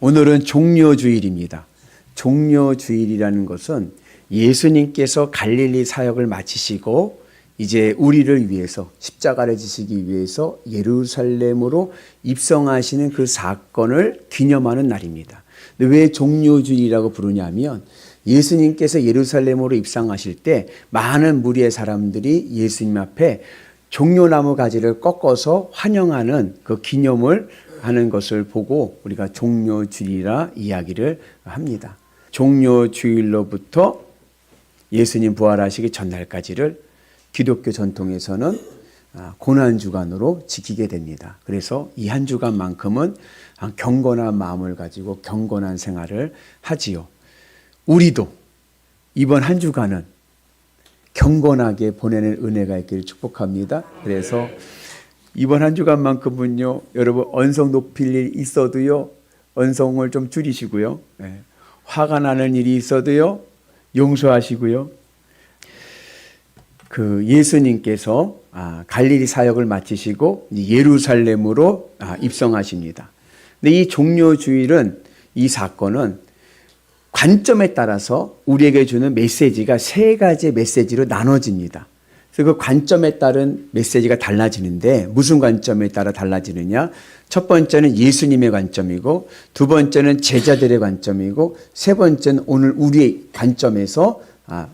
오늘은 종려주일입니다. 종려주일이라는 것은 예수님께서 갈릴리 사역을 마치시고 이제 우리를 위해서 십자가를 지시기 위해서 예루살렘으로 입성하시는 그 사건을 기념하는 날입니다. 근데 왜 종려주일이라고 부르냐면 예수님께서 예루살렘으로 입성하실 때 많은 무리의 사람들이 예수님 앞에 종려나무 가지를 꺾어서 환영하는 그 기념을 하는 것을 보고 우리가 종려주일이라 이야기를 합니다. 종려주일로부터 예수님 부활하시기 전날까지를 기독교 전통에서는 고난주간으로 지키게 됩니다. 그래서 이 한 주간만큼은 경건한 마음을 가지고 경건한 생활을 하지요. 우리도 이번 한 주간은 경건하게 보내는 은혜가 있기를 축복합니다. 그래서 이번 한 주간만큼은요, 여러분 언성 높일 일 있어도요, 언성을 좀 줄이시고요. 화가 나는 일이 있어도요, 용서하시고요. 그 예수님께서 갈릴리 사역을 마치시고 예루살렘으로 입성하십니다. 근데 이 종려주일은, 이 사건은 관점에 따라서 우리에게 주는 메시지가 세 가지의 메시지로 나눠집니다. 그래서 그 관점에 따른 메시지가 달라지는데 무슨 관점에 따라 달라지느냐? 첫 번째는 예수님의 관점이고, 두 번째는 제자들의 관점이고, 세 번째는 오늘 우리의 관점에서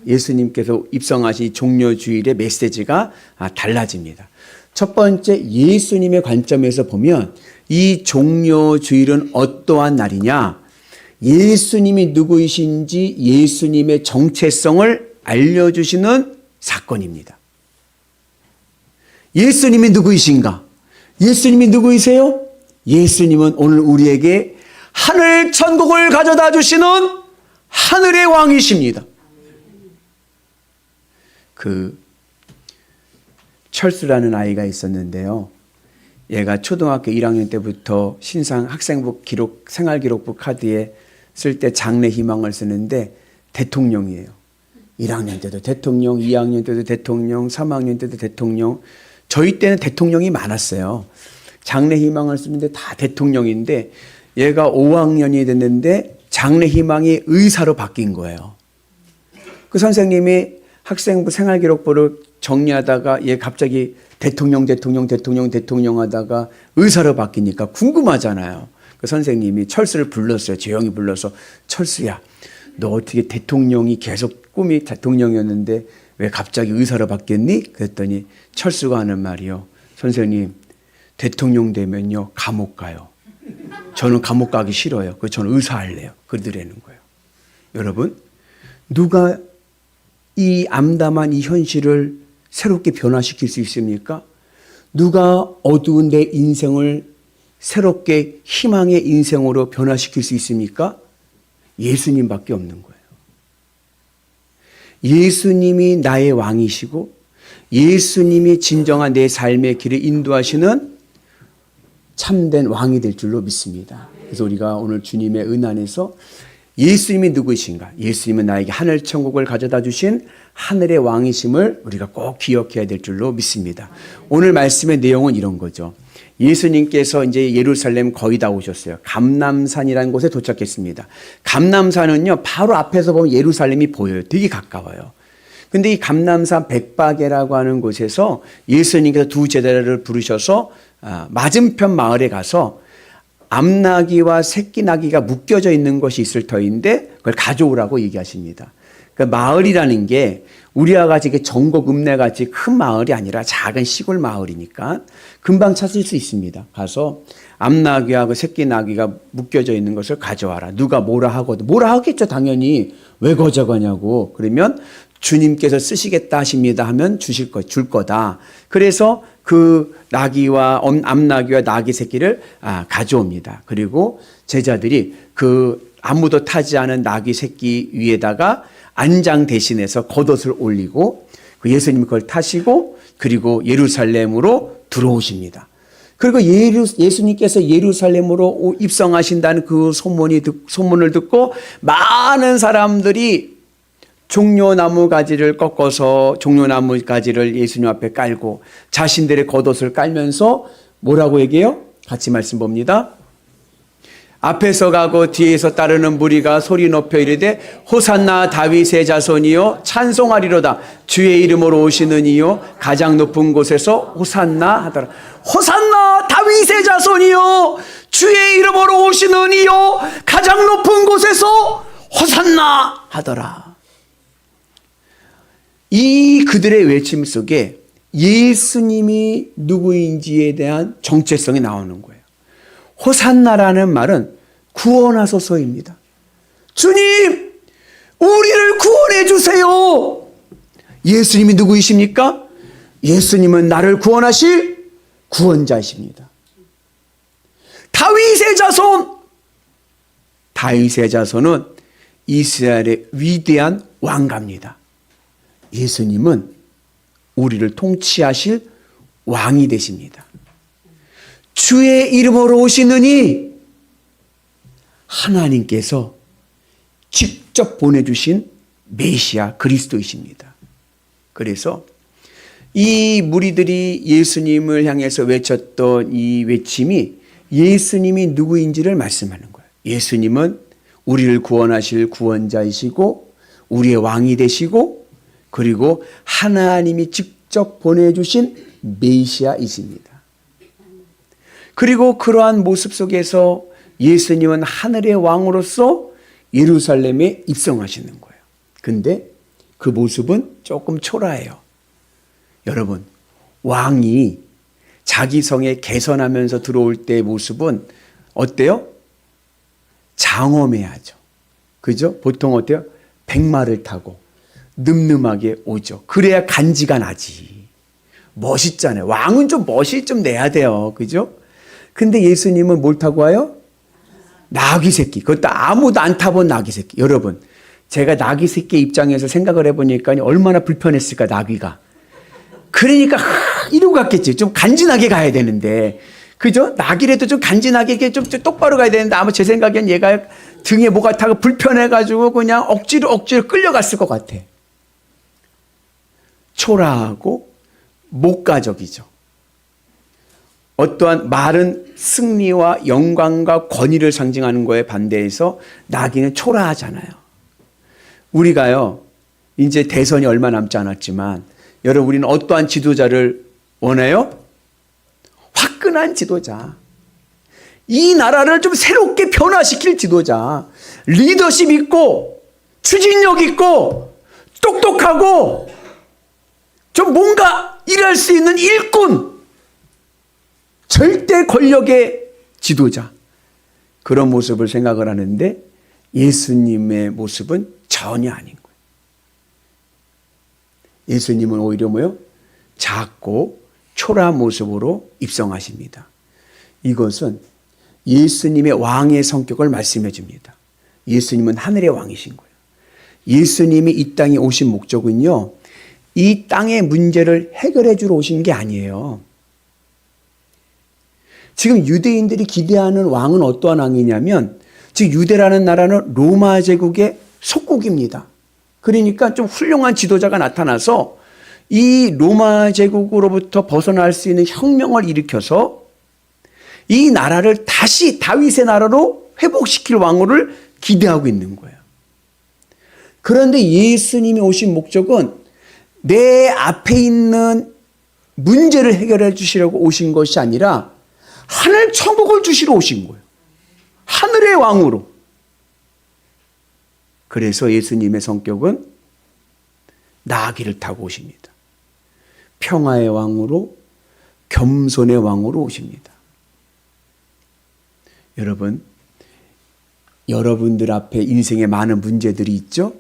예수님께서 입성하신 종려주일의 메시지가 달라집니다. 첫 번째 예수님의 관점에서 보면 이 종려주일은 어떠한 날이냐? 예수님이 누구이신지 예수님의 정체성을 알려주시는 사건입니다. 예수님이 누구이신가? 예수님이 누구이세요? 예수님은 오늘 우리에게 하늘 천국을 가져다 주시는 하늘의 왕이십니다. 철수라는 아이가 있었는데요. 얘가 초등학교 1학년 때부터 신상 학생부 기록, 생활기록부 카드에 쓸 때 장래 희망을 쓰는데 대통령이에요. 1학년 때도 대통령, 2학년 때도 대통령, 3학년 때도 대통령. 저희 때는 대통령이 많았어요. 장래 희망을 쓰는데 다 대통령인데 얘가 5학년이 됐는데 장래 희망이 의사로 바뀐 거예요. 그 선생님이 학생부 생활기록부를 정리하다가 얘 갑자기 대통령 하다가 의사로 바뀌니까 궁금하잖아요. 그 선생님이 철수를 불렀어요. 조용히 불러서, 철수야, 너 어떻게 대통령이 계속 꿈이 대통령이었는데 왜 갑자기 의사로 바뀌었니? 그랬더니 철수가 하는 말이요. 선생님, 대통령 되면요 감옥 가요. 저는 감옥 가기 싫어요. 그래서 저는 의사 할래요. 그러더라는 거예요. 여러분, 누가 이 암담한 이 현실을 새롭게 변화시킬 수 있습니까? 누가 어두운 내 인생을 새롭게 희망의 인생으로 변화시킬 수 있습니까? 예수님밖에 없는 거예요. 예수님이 나의 왕이시고 예수님이 진정한 내 삶의 길을 인도하시는 참된 왕이 될 줄로 믿습니다. 그래서 우리가 오늘 주님의 은안에서 예수님이 누구이신가? 예수님은 나에게 하늘 천국을 가져다 주신 하늘의 왕이심을 우리가 꼭 기억해야 될 줄로 믿습니다. 오늘 말씀의 내용은 이런 거죠. 예수님께서 이제 예루살렘 거의 다 오셨어요. 감람산이라는 곳에 도착했습니다. 감람산은요, 바로 앞에서 보면 예루살렘이 보여요. 되게 가까워요. 근데 이 감람산 백박에라고 하는 곳에서 예수님께서 두 제자를 부르셔서 맞은편 마을에 가서 암나귀와 새끼 나귀가 묶여져 있는 것이 있을 터인데 그걸 가져오라고 얘기하십니다. 그러니까 마을이라는 게 우리와 같이 전국 읍내같이 큰 마을이 아니라 작은 시골 마을이니까 금방 찾을 수 있습니다. 가서 암나귀하고 새끼 나귀가 묶여져 있는 것을 가져와라. 누가 뭐라 하거든. 뭐라 하겠죠, 당연히. 왜 가져가냐고. 그러면 주님께서 쓰시겠다 하십니다 하면 줄 거다. 그래서 그 나귀와 암나귀와 나귀 새끼를 가져옵니다. 그리고 제자들이 그 아무도 타지 않은 나귀 새끼 위에다가 안장 대신해서 겉옷을 올리고 그 예수님이 그걸 타시고 그리고 예루살렘으로 들어오십니다. 그리고 예수님께서 예루살렘으로 입성하신다는 그 소문을 듣고 많은 사람들이 종려나무 가지를 꺾어서 종려나무 가지를 예수님 앞에 깔고 자신들의 겉옷을 깔면서 뭐라고 얘기해요? 같이 말씀 봅니다. 앞에서 가고 뒤에서 따르는 무리가 소리 높여 이르되 호산나 다윗의 자손이요 찬송하리로다. 주의 이름으로 오시는 이요 가장 높은 곳에서 호산나 하더라. 호산나 다윗의 자손이요 주의 이름으로 오시는 이요 가장 높은 곳에서 호산나 하더라. 이 그들의 외침 속에 예수님이 누구인지에 대한 정체성이 나오는 거예요. 호산나라는 말은 구원하소서입니다. 주님, 우리를 구원해 주세요. 예수님이 누구이십니까? 예수님은 나를 구원하실 구원자이십니다. 다윗의 자손. 다윗의 자손은 이스라엘의 위대한 왕가입니다. 예수님은 우리를 통치하실 왕이 되십니다. 주의 이름으로 오시느니 하나님께서 직접 보내주신 메시아 그리스도이십니다. 그래서 이 무리들이 예수님을 향해서 외쳤던 이 외침이 예수님이 누구인지를 말씀하는 거예요. 예수님은 우리를 구원하실 구원자이시고 우리의 왕이 되시고 그리고 하나님이 직접 보내주신 메시아이십니다. 그리고 그러한 모습 속에서 예수님은 하늘의 왕으로서 예루살렘에 입성하시는 거예요. 근데 그 모습은 조금 초라해요. 여러분, 왕이 자기 성에 개선하면서 들어올 때의 모습은 어때요? 장엄해야죠. 그죠? 보통 어때요? 백마를 타고 늠름하게 오죠. 그래야 간지가 나지. 멋있잖아요. 왕은 좀 멋이 좀 내야 돼요. 그죠? 근데 예수님은 뭘 타고 와요? 나귀 새끼. 그것도 아무도 안 타본 나귀 새끼. 여러분, 제가 나귀 새끼 입장에서 생각을 해보니까 얼마나 불편했을까, 나귀가. 그러니까 이러고 갔겠지. 좀 간지나게 가야 되는데. 그죠? 나귀라도 좀 간지나게 좀 똑바로 가야 되는데 아마 제 생각엔 얘가 등에 뭐가 타고 불편해가지고 그냥 억지로 끌려갔을 것 같아. 초라하고 목가적이죠. 어떠한 말은 승리와 영광과 권위를 상징하는 거에 반대해서 나귀는 초라하잖아요. 우리가요, 이제 대선이 얼마 남지 않았지만 여러분, 우리는 어떠한 지도자를 원해요? 화끈한 지도자. 이 나라를 좀 새롭게 변화시킬 지도자. 리더십 있고 추진력 있고 똑똑하고 좀 뭔가 일할 수 있는 일꾼. 절대 권력의 지도자. 그런 모습을 생각을 하는데 예수님의 모습은 전혀 아닌 거예요. 예수님은 오히려 뭐요? 작고 초라한 모습으로 입성하십니다. 이것은 예수님의 왕의 성격을 말씀해 줍니다. 예수님은 하늘의 왕이신 거예요. 예수님이 이 땅에 오신 목적은요, 이 땅의 문제를 해결해 주러 오신 게 아니에요. 지금 유대인들이 기대하는 왕은 어떠한 왕이냐면, 즉 유대라는 나라는 로마 제국의 속국입니다. 그러니까 좀 훌륭한 지도자가 나타나서 이 로마 제국으로부터 벗어날 수 있는 혁명을 일으켜서 이 나라를 다시 다윗의 나라로 회복시킬 왕후를 기대하고 있는 거예요. 그런데 예수님이 오신 목적은 내 앞에 있는 문제를 해결해 주시려고 오신 것이 아니라 하늘 천국을 주시러 오신 거예요. 하늘의 왕으로. 그래서 예수님의 성격은 나귀를 타고 오십니다. 평화의 왕으로, 겸손의 왕으로 오십니다. 여러분, 여러분들 앞에 인생에 많은 문제들이 있죠?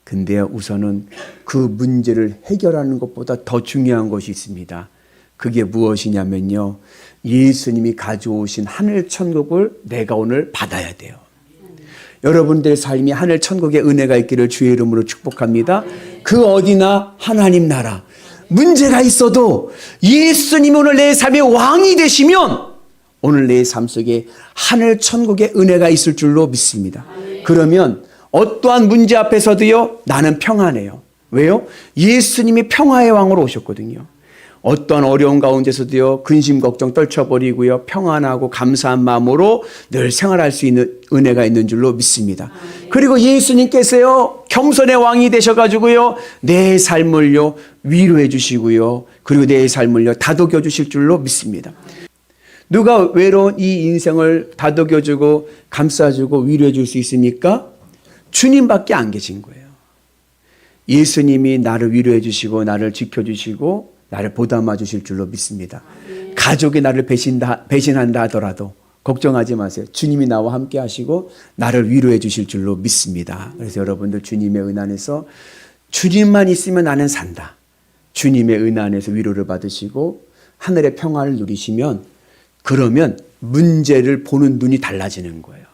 근데 우선은 그 문제를 해결하는 것보다 더 중요한 것이 있습니다. 그게 무엇이냐면요, 예수님이 가져오신 하늘 천국을 내가 오늘 받아야 돼요. 여러분들의 삶이 하늘 천국의 은혜가 있기를 주의 이름으로 축복합니다. 그 어디나 하나님 나라. 문제가 있어도 예수님이 오늘 내 삶의 왕이 되시면 오늘 내 삶 속에 하늘 천국의 은혜가 있을 줄로 믿습니다. 그러면 어떠한 문제 앞에서도요, 나는 평안해요. 왜요? 예수님이 평화의 왕으로 오셨거든요. 어떤 어려운 가운데서도요, 근심 걱정 떨쳐버리고요, 평안하고 감사한 마음으로 늘 생활할 수 있는 은혜가 있는 줄로 믿습니다. 그리고 예수님께서요, 겸손의 왕이 되셔가지고요, 내 삶을요, 위로해 주시고요, 그리고 내 삶을요, 다독여 주실 줄로 믿습니다. 누가 외로운 이 인생을 다독여 주고 감싸주고 위로해 줄 수 있습니까? 주님밖에 안 계신 거예요. 예수님이 나를 위로해 주시고 나를 지켜주시고 나를 보담아 주실 줄로 믿습니다. 가족이 나를 배신한다 하더라도 걱정하지 마세요. 주님이 나와 함께 하시고 나를 위로해 주실 줄로 믿습니다. 그래서 여러분들 주님의 은혜 안에서 주님만 있으면 나는 산다. 주님의 은혜 안에서 위로를 받으시고 하늘의 평화를 누리시면, 그러면 문제를 보는 눈이 달라지는 거예요.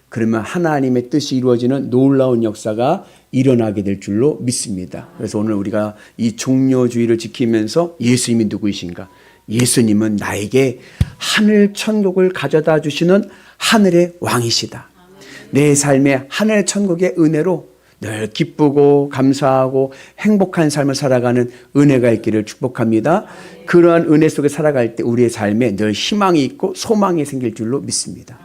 그러면 하나님의 뜻이 이루어지는 놀라운 역사가 일어나게 될 줄로 믿습니다. 그래서 오늘 우리가 이 종료주의를 지키면서 예수님이 누구이신가? 예수님은 나에게 하늘 천국을 가져다 주시는 하늘의 왕이시다. 내 삶의 하늘 천국의 은혜로 늘 기쁘고 감사하고 행복한 삶을 살아가는 은혜가 있기를 축복합니다. 그러한 은혜 속에 살아갈 때 우리의 삶에 늘 희망이 있고 소망이 생길 줄로 믿습니다.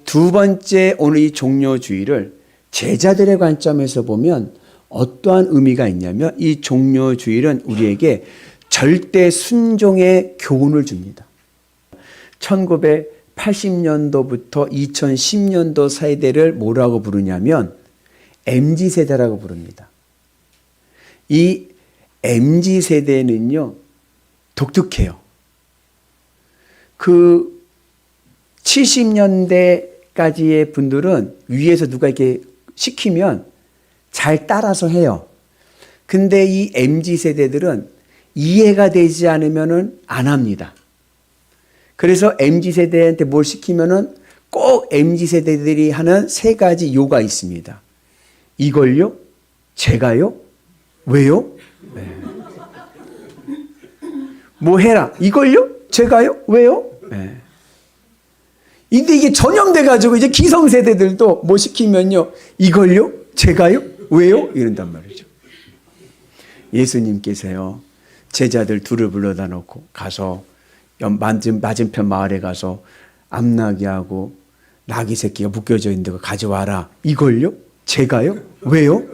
두 번째, 오늘 이 종료주의를 제자들의 관점에서 보면 어떠한 의미가 있냐면, 이 종료주의는 우리에게 절대 순종의 교훈을 줍니다. 1980년도부터 2010년도 세대를 뭐라고 부르냐면 MZ세대라고 부릅니다. 이 MZ세대는요, 독특해요. 그 70년대까지의 분들은 위에서 누가 이렇게 시키면 잘 따라서 해요. 근데 이 MZ세대들은 이해가 되지 않으면 안 합니다. 그래서 MZ세대한테 뭘 시키면은 꼭 MZ세대들이 하는 세 가지 요가 있습니다. 이걸요? 제가요? 왜요? 네. 뭐 해라. 이걸요? 제가요? 왜요? 네. 근데 이게 전염돼가지고 이제 기성세대들도 뭐 시키면요, 이걸요? 제가요? 왜요? 이런단 말이죠. 예수님께서요, 제자들 둘을 불러다 놓고 가서 맞은편 마을에 가서 암나귀하고 나귀 새끼가 묶여져 있는 거 가져와라. 이걸요? 제가요? 왜요?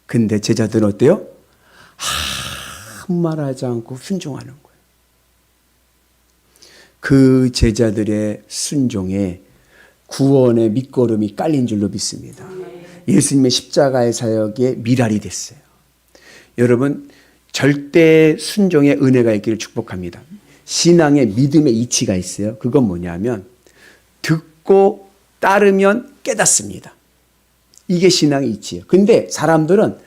근데 제자들은 어때요? 아무 말하지 않고 순종하는 거예요. 그 제자들의 순종에 구원의 밑거름이 깔린 줄로 믿습니다. 예수님의 십자가의 사역에 미랄이 됐어요. 여러분, 절대 순종의 은혜가 있기를 축복합니다. 신앙의 믿음의 이치가 있어요. 그건 뭐냐면 듣고 따르면 깨닫습니다. 이게 신앙의 이치예요. 근데 사람들은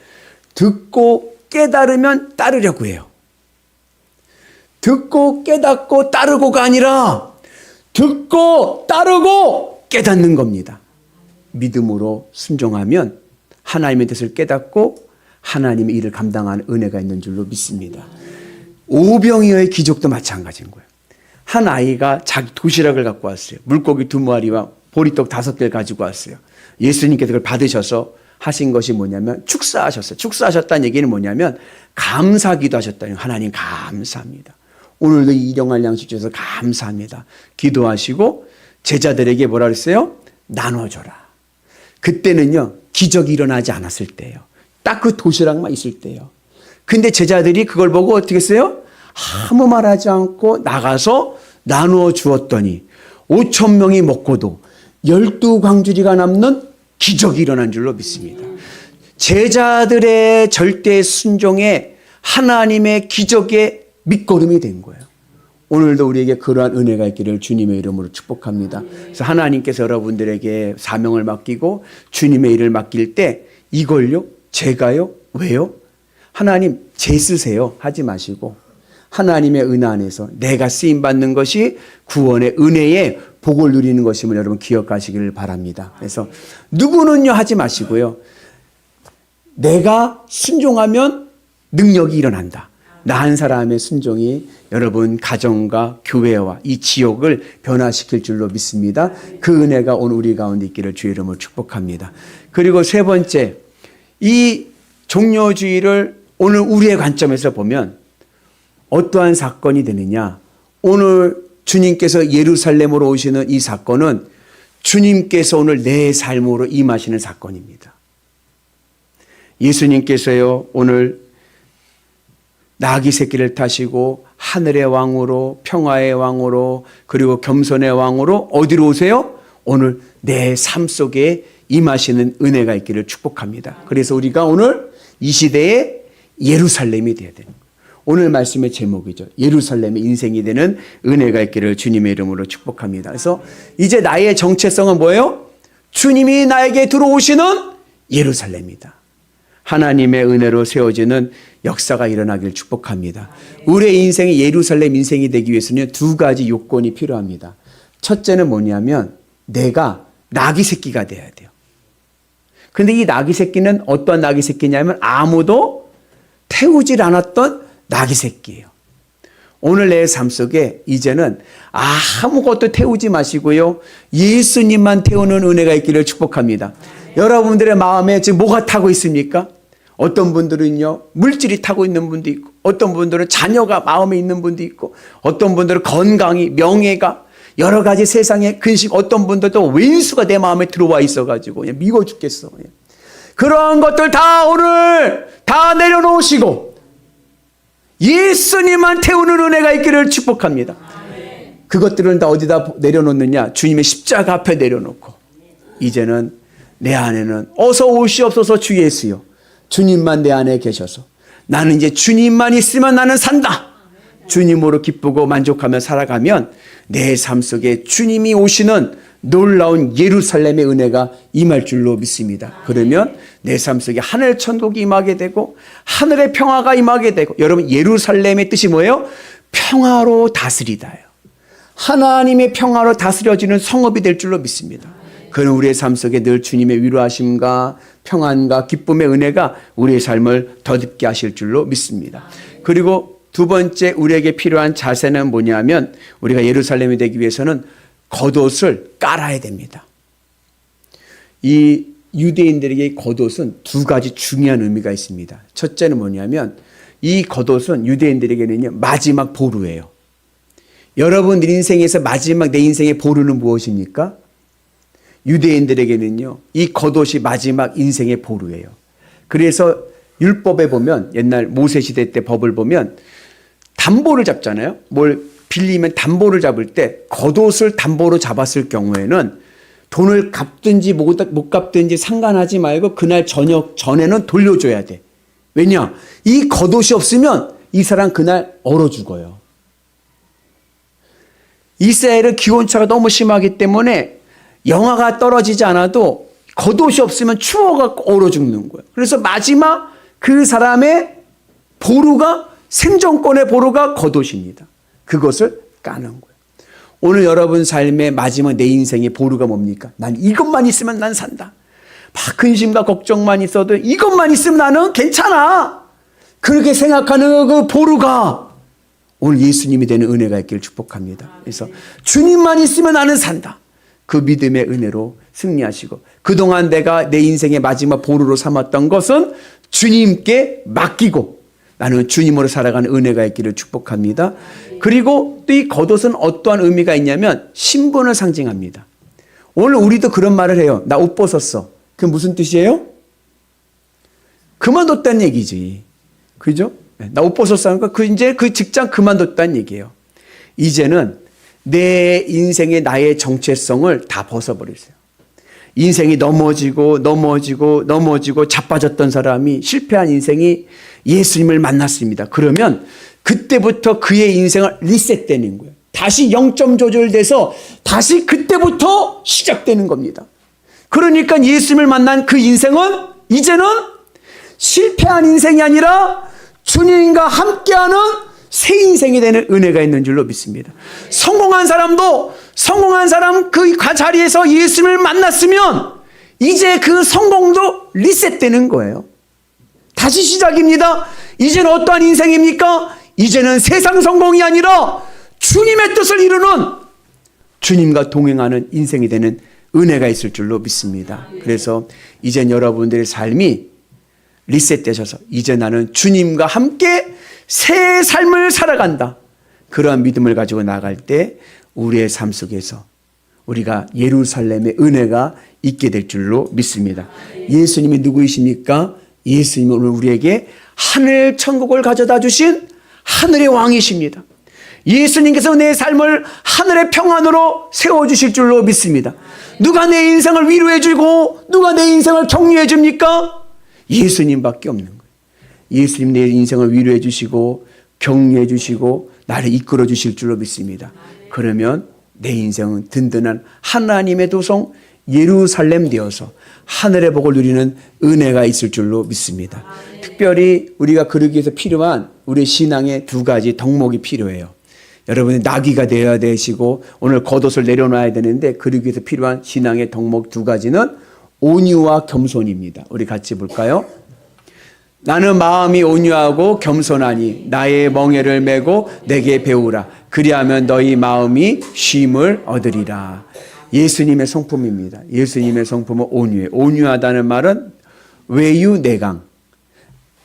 듣고 깨달으면 따르려고 해요. 듣고 깨닫고 따르고가 아니라 듣고 따르고 깨닫는 겁니다. 믿음으로 순종하면 하나님의 뜻을 깨닫고 하나님의 일을 감당하는 은혜가 있는 줄로 믿습니다. 오병이어의 기적도 마찬가지인 거예요. 한 아이가 자기 도시락을 갖고 왔어요. 물고기 2마리와 보리떡 5개를 가지고 왔어요. 예수님께서 그걸 받으셔서 하신 것이 뭐냐면 축사하셨어요. 축사하셨다는 얘기는 뭐냐면 감사기도 하셨다는 거예요. 하나님 감사합니다. 오늘도 이 일용할 양식 주셔서 감사합니다. 기도하시고 제자들에게 뭐라 그랬어요? 나눠줘라. 그때는요, 기적이 일어나지 않았을 때예요. 딱 그 도시락만 있을 때예요. 근데 제자들이 그걸 보고 어떻게 했어요? 아무 말하지 않고 나가서 나누어 주었더니 5,000명이 먹고도 12광주리가 남는 기적이 일어난 줄로 믿습니다. 제자들의 절대 순종에 하나님의 기적의 밑거름이 된 거예요. 오늘도 우리에게 그러한 은혜가 있기를 주님의 이름으로 축복합니다. 그래서 하나님께서 여러분들에게 사명을 맡기고 주님의 일을 맡길 때 이걸요? 제가요? 왜요? 하나님 제 쓰세요 하지 마시고 하나님의 은혜 안에서 내가 쓰임받는 것이 구원의 은혜의 복을 누리는 것임을 여러분 기억하시기를 바랍니다. 그래서 누구는요 하지 마시고요. 내가 순종하면 능력이 일어난다. 나 한 사람의 순종이 여러분 가정과 교회와 이 지역을 변화시킬 줄로 믿습니다. 그 은혜가 오늘 우리 가운데 있기를 주의 이름으로 축복합니다. 그리고 세 번째, 이 종료주의를 오늘 우리의 관점에서 보면 어떠한 사건이 되느냐? 오늘 주님께서 예루살렘으로 오시는 이 사건은 주님께서 오늘 내 삶으로 임하시는 사건입니다. 예수님께서요, 오늘 나귀 새끼를 타시고 하늘의 왕으로, 평화의 왕으로, 그리고 겸손의 왕으로 어디로 오세요? 오늘 내 삶 속에 임하시는 은혜가 있기를 축복합니다. 그래서 우리가 오늘 이 시대에 예루살렘이 되어야 되는 거예요. 오늘 말씀의 제목이죠. 예루살렘의 인생이 되는 은혜가 있기를 주님의 이름으로 축복합니다. 그래서 이제 나의 정체성은 뭐예요? 주님이 나에게 들어오시는 예루살렘이다. 하나님의 은혜로 세워지는 역사가 일어나길 축복합니다. 우리의 인생이 예루살렘 인생이 되기 위해서는 두 가지 요건이 필요합니다. 첫째는 뭐냐면 내가 나귀 새끼가 돼야 돼요. 그런데 이 나귀 새끼는 어떤 나귀 새끼냐면 아무도 태우질 않았던 나귀 새끼예요. 오늘 내 삶 속에 이제는 아무것도 태우지 마시고요, 예수님만 태우는 은혜가 있기를 축복합니다. 여러분들의 마음에 지금 뭐가 타고 있습니까? 어떤 분들은요, 물질이 타고 있는 분도 있고, 어떤 분들은 자녀가 마음에 있는 분도 있고, 어떤 분들은 건강이, 명예가, 여러 가지 세상의 근심, 어떤 분들도 왼수가 내 마음에 들어와 있어가지고 그냥 미워 죽겠어. 그런 것들 다 오늘 다 내려놓으시고 예수님만 태우는 은혜가 있기를 축복합니다. 그것들은 다 어디다 내려놓느냐? 주님의 십자가 앞에 내려놓고 이제는 내 안에는 어서 오시옵소서 주 예수요, 주님만 내 안에 계셔서 나는 이제 주님만 있으면 나는 산다. 주님으로 기쁘고 만족하며 살아가면 내 삶 속에 주님이 오시는 놀라운 예루살렘의 은혜가 임할 줄로 믿습니다. 그러면 내 삶 속에 하늘 천국이 임하게 되고 하늘의 평화가 임하게 되고, 여러분 예루살렘의 뜻이 뭐예요? 평화로 다스리다예요. 하나님의 평화로 다스려지는 성읍이 될 줄로 믿습니다. 그는 우리의 삶 속에 늘 주님의 위로하심과 평안과 기쁨의 은혜가 우리의 삶을 더딥게 하실 줄로 믿습니다. 그리고 두 번째 우리에게 필요한 자세는 뭐냐면 우리가 예루살렘이 되기 위해서는 겉옷을 깔아야 됩니다. 이 유대인들에게 겉옷은 두 가지 중요한 의미가 있습니다. 첫째는 뭐냐면 이 겉옷은 유대인들에게는요, 마지막 보루예요. 여러분 인생에서 마지막 내 인생의 보루는 무엇입니까? 유대인들에게는요, 이 겉옷이 마지막 인생의 보루예요. 그래서 율법에 보면 옛날 모세 시대 때 법을 보면 담보를 잡잖아요. 뭘 빌리면 담보를 잡을 때 겉옷을 담보로 잡았을 경우에는 돈을 갚든지 못 갚든지 상관하지 말고 그날 저녁 전에는 돌려줘야 돼. 왜냐? 이 겉옷이 없으면 이 사람 그날 얼어 죽어요. 이스라엘은 기온차가 너무 심하기 때문에 영하가 떨어지지 않아도 겉옷이 없으면 추워갖고 얼어 죽는 거예요. 그래서 마지막 그 사람의 보루가, 생존권의 보루가 겉옷입니다. 그것을 까는 거예요. 오늘 여러분 삶의 마지막 내 인생의 보루가 뭡니까? 난 이것만 있으면 난 산다. 막 근심과 걱정만 있어도 이것만 있으면 나는 괜찮아. 그렇게 생각하는 그 보루가 오늘 예수님이 되는 은혜가 있기를 축복합니다. 그래서 주님만 있으면 나는 산다. 그 믿음의 은혜로 승리하시고, 그동안 내가 내 인생의 마지막 보루로 삼았던 것은 주님께 맡기고 나는 주님으로 살아가는 은혜가 있기를 축복합니다. 그리고 또 이 겉옷은 어떠한 의미가 있냐면 신분을 상징합니다. 오늘 우리도 그런 말을 해요. 나 옷 벗었어. 그게 무슨 뜻이에요? 그만뒀다는 얘기지. 그죠? 나 옷 벗었어 하니까 이제 그 직장 그만뒀다는 얘기예요. 이제는 내 인생의 나의 정체성을 다 벗어버리세요. 인생이 넘어지고 자빠졌던 사람이, 실패한 인생이 예수님을 만났습니다. 그러면 그때부터 그의 인생을 리셋되는 거예요. 다시 0점 조절돼서 다시 그때부터 시작되는 겁니다. 그러니까 예수님을 만난 그 인생은 이제는 실패한 인생이 아니라 주님과 함께하는 새 인생이 되는 은혜가 있는 줄로 믿습니다. 성공한 사람도 성공한 사람 그 자리에서 예수님을 만났으면 이제 그 성공도 리셋되는 거예요. 다시 시작입니다. 이제는 어떠한 인생입니까? 이제는 세상 성공이 아니라 주님의 뜻을 이루는, 주님과 동행하는 인생이 되는 은혜가 있을 줄로 믿습니다. 그래서 이젠 여러분들의 삶이 리셋되셔서 이제 나는 주님과 함께 새 삶을 살아간다. 그러한 믿음을 가지고 나갈 때 우리의 삶 속에서 우리가 예루살렘의 은혜가 있게 될 줄로 믿습니다. 예수님이 누구이십니까? 예수님은 오늘 우리에게 하늘 천국을 가져다 주신 하늘의 왕이십니다. 예수님께서 내 삶을 하늘의 평안으로 세워주실 줄로 믿습니다. 누가 내 인생을 위로해 주고 누가 내 인생을 격려해 줍니까? 예수님밖에 없는 거예요. 예수님 내 인생을 위로해 주시고 격려해 주시고 나를 이끌어 주실 줄로 믿습니다. 그러면 내 인생은 든든한 하나님의 도성 예루살렘 되어서 하늘의 복을 누리는 은혜가 있을 줄로 믿습니다. 특별히 우리가 그러기 위해서 필요한 우리 신앙의 두 가지 덕목이 필요해요. 여러분이 나귀가 되어야 되시고 오늘 겉옷을 내려놔야 되는데 그러기 위해서 필요한 신앙의 덕목 두 가지는 온유와 겸손입니다. 우리 같이 볼까요? 나는 마음이 온유하고 겸손하니 나의 멍에를 메고 내게 배우라. 그리하면 너희 마음이 쉼을 얻으리라. 예수님의 성품입니다. 예수님의 성품은 온유해요. 온유하다는 말은 외유내강.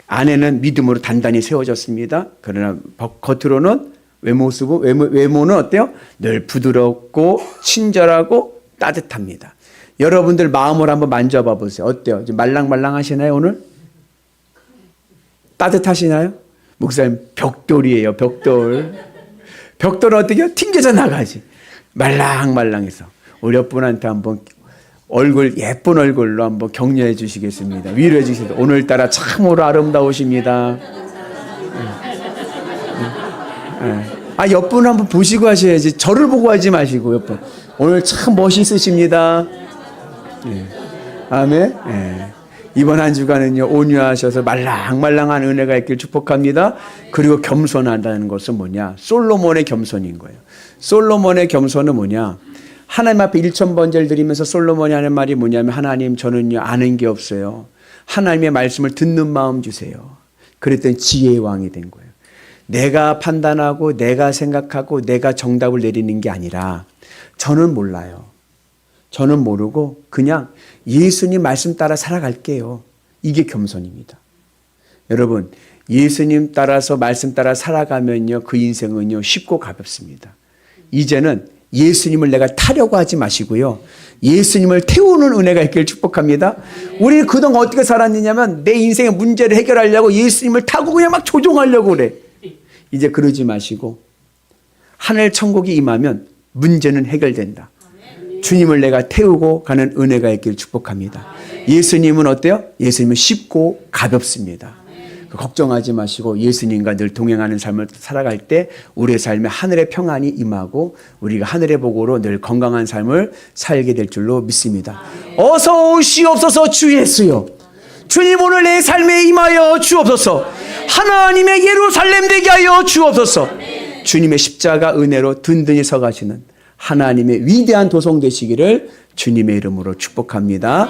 안에는 믿음으로 단단히 세워졌습니다. 그러나 겉으로는 외모는 어때요? 늘 부드럽고 친절하고 따뜻합니다. 여러분들 마음을 한번 만져봐 보세요. 어때요? 좀 말랑말랑하시나요 오늘? 따뜻하시나요? 목사님 벽돌이에요. 벽돌. 벽돌은 어떻게 해요? 튕겨져 나가지. 말랑말랑해서. 우리 옆분한테 한번 예쁜 얼굴로 한번 격려해 주시겠습니다. 위로해 주시겠습니다. 오늘따라 참으로 아름다우십니다. 옆분 한번 보시고 하셔야지. 저를 보고 하지 마시고 옆분. 오늘 참 멋있으십니다. 아멘. 이번 한 주간은요 온유하셔서 말랑말랑한 은혜가 있길 축복합니다. 그리고 겸손하다는 것은 뭐냐? 솔로몬의 겸손인 거예요. 솔로몬의 겸손은 뭐냐? 하나님 앞에 1000번제를 드리면서 솔로몬이 하는 말이 뭐냐면 하나님 저는요 아는 게 없어요. 하나님의 말씀을 듣는 마음 주세요. 그랬더니 지혜의 왕이 된 거예요. 내가 판단하고 내가 생각하고 내가 정답을 내리는 게 아니라 저는 몰라요. 저는 모르고 그냥 예수님 말씀 따라 살아갈게요. 이게 겸손입니다. 여러분 예수님 따라서 말씀 따라 살아가면요 그 인생은요 쉽고 가볍습니다. 이제는 예수님을 내가 타려고 하지 마시고요. 예수님을 태우는 은혜가 있기를 축복합니다. 우리는 그동안 어떻게 살았느냐면 내 인생의 문제를 해결하려고 예수님을 타고 그냥 막 조종하려고 그래. 이제 그러지 마시고 하늘 천국이 임하면 문제는 해결된다. 주님을 내가 태우고 가는 은혜가 있기를 축복합니다. 예수님은 어때요? 예수님은 쉽고 가볍습니다. 걱정하지 마시고 예수님과 늘 동행하는 삶을 살아갈 때 우리의 삶에 하늘의 평안이 임하고 우리가 하늘의 복으로 늘 건강한 삶을 살게 될 줄로 믿습니다. 어서 오시옵소서 주 예수여. 주님 오늘 내 삶에 임하여 주옵소서. 하나님의 예루살렘 되게 하여 주옵소서. 주님의 십자가 은혜로 든든히 서가시는 하나님의 위대한 도성 되시기를 주님의 이름으로 축복합니다.